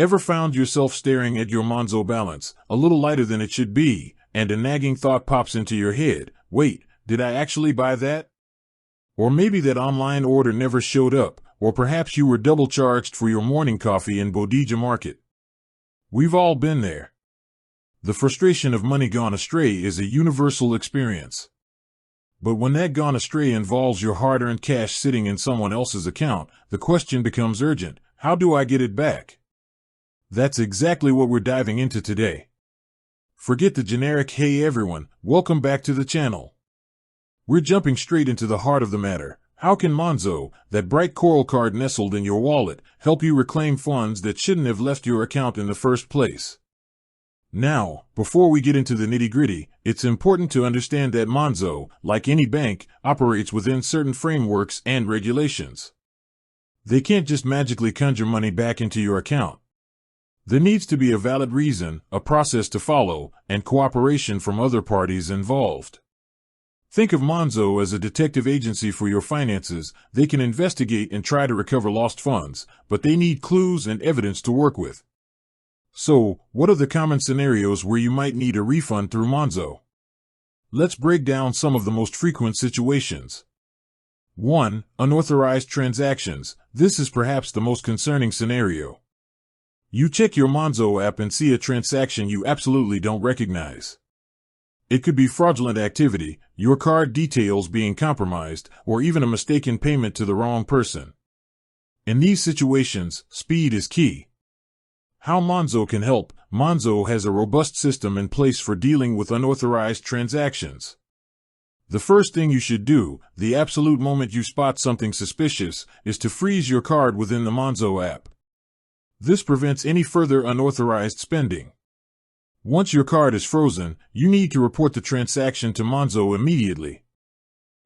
Ever found yourself staring at your Monzo balance, a little lighter than it should be, and a nagging thought pops into your head, wait, did I actually buy that? Or maybe that online order never showed up, or perhaps you were double charged for your morning coffee in Bodija Market. We've all been there. The frustration of money gone astray is a universal experience. But when that gone astray involves your hard-earned cash sitting in someone else's account, the question becomes urgent: how do I get it back? That's exactly what we're diving into today. Forget the generic "Hey everyone, welcome back to the channel." We're jumping straight into the heart of the matter. How can Monzo, that bright coral card nestled in your wallet, help you reclaim funds that shouldn't have left your account in the first place? Now, before we get into the nitty-gritty, it's important to understand that Monzo, like any bank, operates within certain frameworks and regulations. They can't just magically conjure money back into your account. There needs to be a valid reason, a process to follow, and cooperation from other parties involved. Think of Monzo as a detective agency for your finances. They can investigate and try to recover lost funds, but they need clues and evidence to work with. So, what are the common scenarios where you might need a refund through Monzo? Let's break down some of the most frequent situations. 1. Unauthorized transactions. This is perhaps the most concerning scenario. You check your Monzo app and see a transaction you absolutely don't recognize. It could be fraudulent activity, your card details being compromised, or even a mistaken payment to the wrong person. In these situations, speed is key. How Monzo can help. Monzo has a robust system in place for dealing with unauthorized transactions. The first thing you should do, the absolute moment you spot something suspicious, is to freeze your card within the Monzo app. This prevents any further unauthorized spending. Once your card is frozen, you need to report the transaction to Monzo immediately.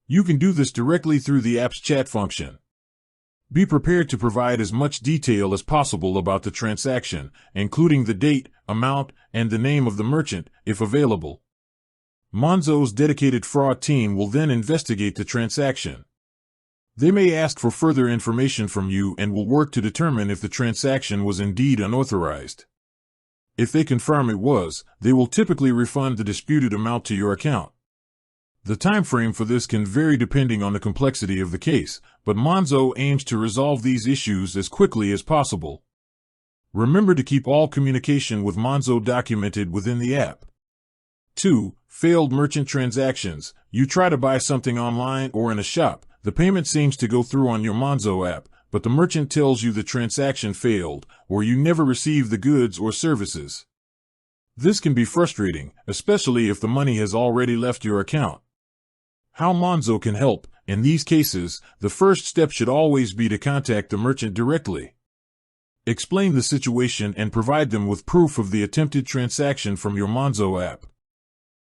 You can do this directly through the app's chat function. Be prepared to provide as much detail as possible about the transaction, including the date, amount, and the name of the merchant, if available. Monzo's dedicated fraud team will then investigate the transaction. They may ask for further information from you and will work to determine if the transaction was indeed unauthorized. If they confirm it was, they will typically refund the disputed amount to your account. The time frame for this can vary depending on the complexity of the case, but Monzo aims to resolve these issues as quickly as possible. Remember to keep all communication with Monzo documented within the app. 2. Failed merchant transactions. You try to buy something online or in a shop. The payment seems to go through on your Monzo app, but the merchant tells you the transaction failed, or you never received the goods or services. This can be frustrating, especially if the money has already left your account. How Monzo can help. In these cases, the first step should always be to contact the merchant directly. Explain the situation and provide them with proof of the attempted transaction from your Monzo app.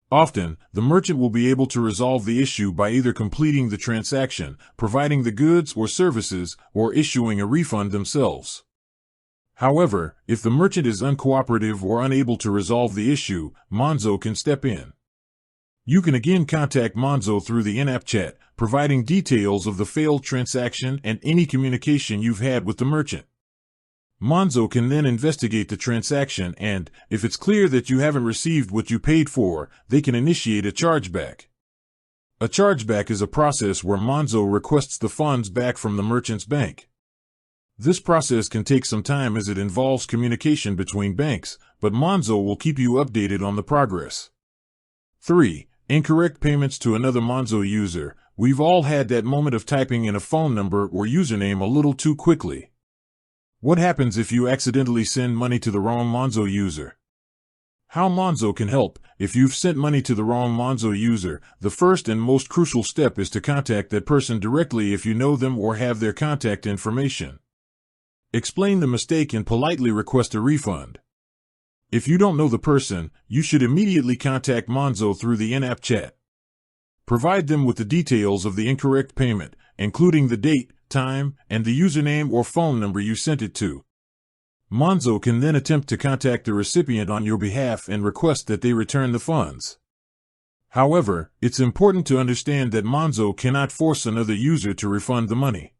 Often, the merchant will be able to resolve the issue by either completing the transaction, providing the goods or services, or issuing a refund themselves. However, if the merchant is uncooperative or unable to resolve the issue, Monzo can step in. You can again contact Monzo through the in-app chat, providing details of the failed transaction and any communication you've had with the merchant. Monzo can then investigate the transaction and, if it's clear that you haven't received what you paid for, they can initiate a chargeback. A chargeback is a process where Monzo requests the funds back from the merchant's bank. This process can take some time as it involves communication between banks, but Monzo will keep you updated on the progress. 3. Incorrect payments to another Monzo user. We've all had that moment of typing in a phone number or username a little too quickly. What happens if you accidentally send money to the wrong Monzo user? How Monzo can help. If you've sent money to the wrong Monzo user, the first and most crucial step is to contact that person directly if you know them or have their contact information. Explain the mistake and politely request a refund. If you don't know the person, you should immediately contact Monzo through the in-app chat. Provide them with the details of the incorrect payment, including the date, time, and the username or phone number you sent it to. Monzo can then attempt to contact the recipient on your behalf and request that they return the funds. However, it's important to understand that Monzo cannot force another user to refund the money.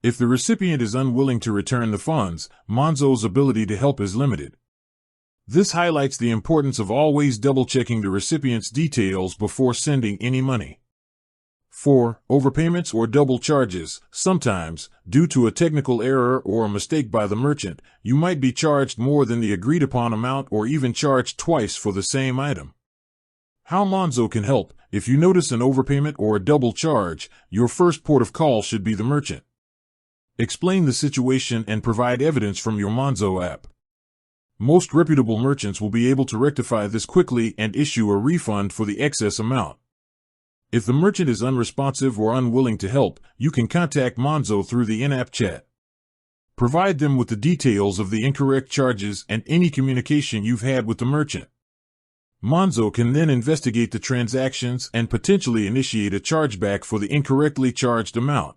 If the recipient is unwilling to return the funds, Monzo's ability to help is limited. This highlights the importance of always double-checking the recipient's details before sending any money. 4. Overpayments or double charges. Sometimes, due to a technical error or a mistake by the merchant, you might be charged more than the agreed-upon amount or even charged twice for the same item. How Monzo can help. If you notice an overpayment or a double charge, your first port of call should be the merchant. Explain the situation and provide evidence from your Monzo app. Most reputable merchants will be able to rectify this quickly and issue a refund for the excess amount. If the merchant is unresponsive or unwilling to help, you can contact Monzo through the in-app chat. Provide them with the details of the incorrect charges and any communication you've had with the merchant. Monzo can then investigate the transactions and potentially initiate a chargeback for the incorrectly charged amount.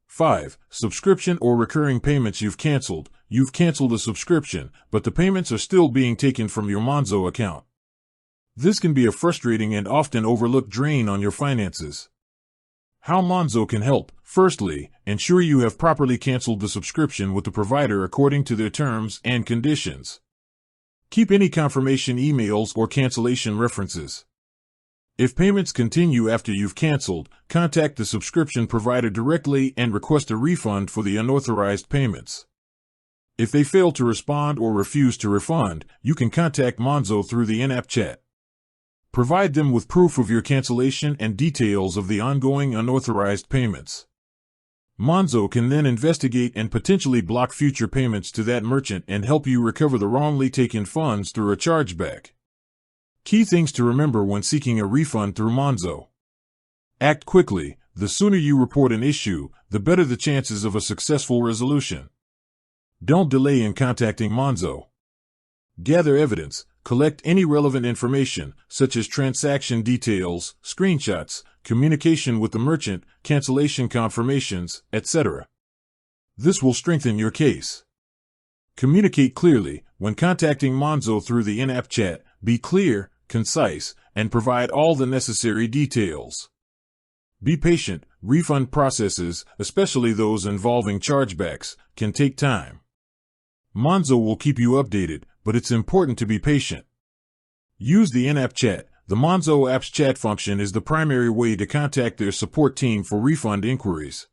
5. Subscription or recurring payments you've canceled. You've canceled a subscription, but the payments are still being taken from your Monzo account. This can be a frustrating and often overlooked drain on your finances. How Monzo can help. Firstly, ensure you have properly canceled the subscription with the provider according to their terms and conditions. Keep any confirmation emails or cancellation references. If payments continue after you've canceled, contact the subscription provider directly and request a refund for the unauthorized payments. If they fail to respond or refuse to refund, you can contact Monzo through the in-app chat. Provide them with proof of your cancellation and details of the ongoing unauthorized payments. Monzo can then investigate and potentially block future payments to that merchant and help you recover the wrongly taken funds through a chargeback. Key things to remember when seeking a refund through Monzo. Act quickly. The sooner you report an issue, the better the chances of a successful resolution. Don't delay in contacting Monzo. Gather evidence. Collect any relevant information, such as transaction details, screenshots, communication with the merchant, cancellation confirmations, etc. This will strengthen your case. Communicate clearly. When contacting Monzo through the in-app chat, be clear, concise, and provide all the necessary details. Be patient. Refund processes, especially those involving chargebacks, can take time. Monzo will keep you updated, but it's important to be patient. Use the in-app chat. The Monzo app's chat function is the primary way to contact their support team for refund inquiries.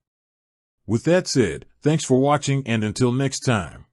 With that said, thanks for watching and until next time.